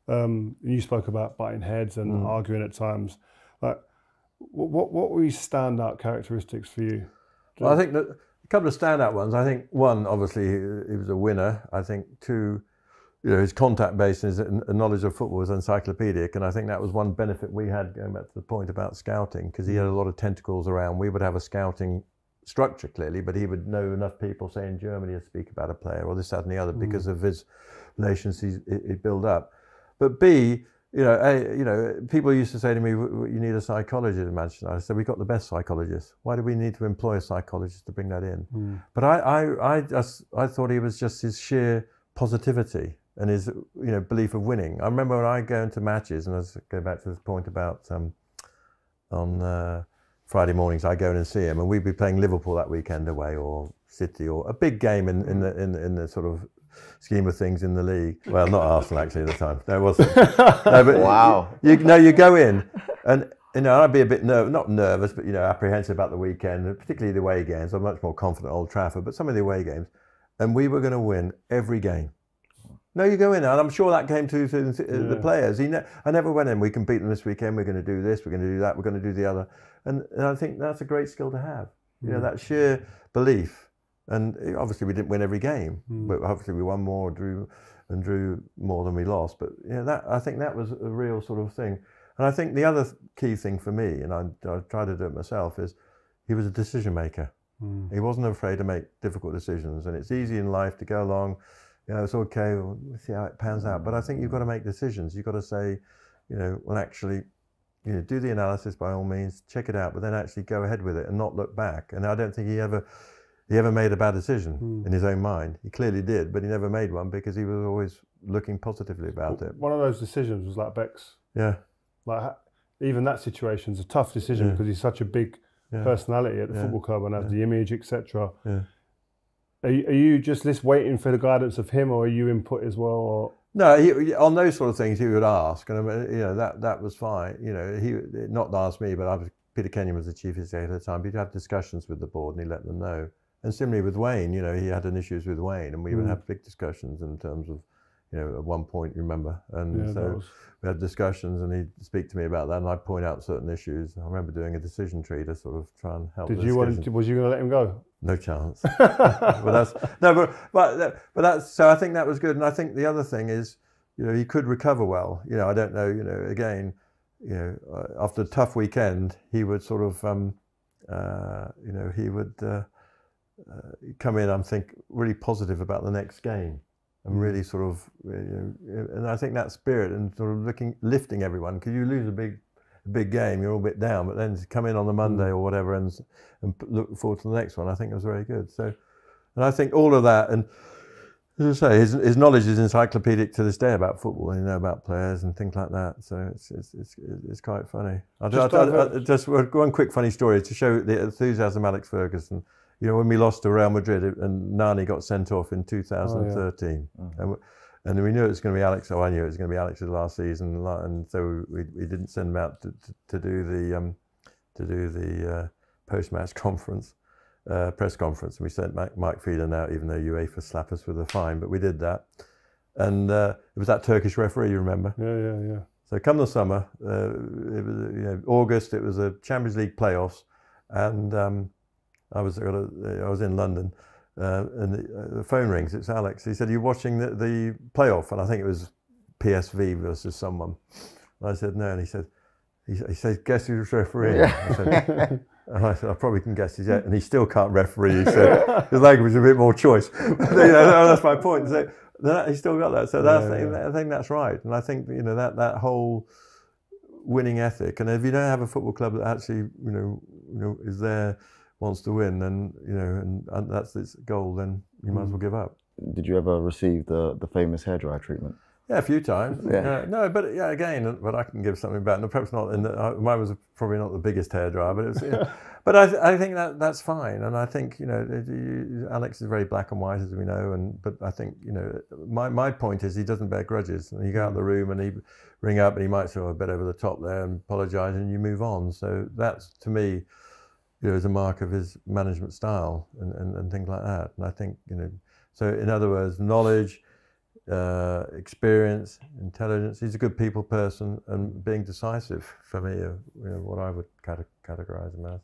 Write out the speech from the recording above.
You spoke about butting heads and arguing at times. Like, what were his standout characteristics for you? Well, I think that a couple of standout ones. I think one, obviously, he was a winner. I think two, his contact base and his knowledge of football was encyclopedic, and I think that was one benefit we had, going back to the point about scouting, because he had a lot of tentacles around. We would have a scouting structure, clearly, but he would know enough people, say in Germany, to speak about a player or this, that and the other, because of his relations he built up. But B, people used to say to me, you need a psychologist in Manchester United. I said, we've got the best psychologists. Why do we need to employ a psychologist to bring that in? But I thought he was just his sheer positivity and his belief of winning. I remember when I go into matches, and let's go back to this point about on Friday mornings, I go in and see him, and we'd be playing Liverpool that weekend away, or City, or a big game in the sort of scheme of things in the league. Well, not Arsenal actually at the time. No, it wasn't. No, but Wow. You go in, and I'd be a bit not nervous, but apprehensive about the weekend, particularly the away games. I'm much more confident at Old Trafford, but some of the away games, and we were going to win every game. No, you go in, and I'm sure that came to the players. I never went in, we can beat them this weekend, we're going to do this, we're going to do that, we're going to do the other. And I think that's a great skill to have. That sheer belief. And obviously we didn't win every game, but hopefully we won more, drew more than we lost. But I think that was a real sort of thing. And I think the other key thing for me, and I try to do it myself, is he was a decision maker. He wasn't afraid to make difficult decisions. And it's easy in life to go along, it's okay, we'll see how it pans out. But I think you've got to make decisions. You've got to say, well, actually, do the analysis by all means, check it out, but then actually go ahead with it and not look back. And I don't think he ever made a bad decision in his own mind. He clearly did, but he never made one because he was always looking positively about it. One of those decisions was like Beck's. Yeah. Like, even that situation's a tough decision because he's such a big personality at the football club and has the image, etc. Yeah. Are you just waiting for the guidance of him, or are you input as well? Or? No, on those sort of things he would ask, and that was fine. He not ask me, but Peter Kenyon was the chief executive at the time. He'd have discussions with the board, and he let them know. And similarly with Wayne, he had an issues with Wayne, and we would have big discussions in terms of, at one point, you remember, and so we had discussions, and he'd speak to me about that, and I'd point out certain issues. I remember doing a decision tree to sort of try and help. Was you going to let him go? No chance. But that's so I think that was good, and I think the other thing is, he could recover well. I don't know. Again, after a tough weekend, he would sort of, he would come in. I think really positive about the next game, and really sort of, and I think that spirit and sort of lifting everyone, because you lose a big game, you're all a bit down, but then to come in on the Monday or whatever and look forward to the next one, I think it was very good. So, and I think all of that, and as I say, his knowledge is encyclopedic to this day about football, and about players and things like that. So it's quite funny. Just one quick funny story to show the enthusiasm of Alex Ferguson. When we lost to Real Madrid and Nani got sent off in 2013, and we knew it was going to be Alex. I knew it was going to be Alex's last season, and so we didn't send him out to do the post-match conference, press conference. And we sent Mike Phelan out, even though UEFA slapped us with a fine, but we did that. And it was that Turkish referee, you remember? Yeah. So come the summer, it was August. It was a Champions League playoffs, and I was in London. And the phone rings, it's Alex. He said, "Are you watching the playoff?" And I think it was PSV versus someone. And I said, "No." And he said, "Guess who's refereeing?" I said, "I probably can guess." And he still can't referee. He said, his language is a bit more choice. That's my point. So he still got that. So I think that's right. And I think, that whole winning ethic. And if you don't have a football club that actually, is there, wants to win, then and that's its goal, then you might as well give up. Did you ever receive the famous hairdryer treatment? Yeah, a few times. No, but again, but I can give something back. No, perhaps not. Mine was probably not the biggest hairdryer, but it was. But I think that's fine, and I think Alex is very black and white, as we know. But I think my point is he doesn't bear grudges, and you go out of the room and he ring up and he might say, "Oh, a bit over the top there," and apologise, and you move on. So that's, to me, is a mark of his management style and things like that. And I think, so in other words, knowledge, experience, intelligence. He's a good people person, and being decisive for me, what I would categorize him as.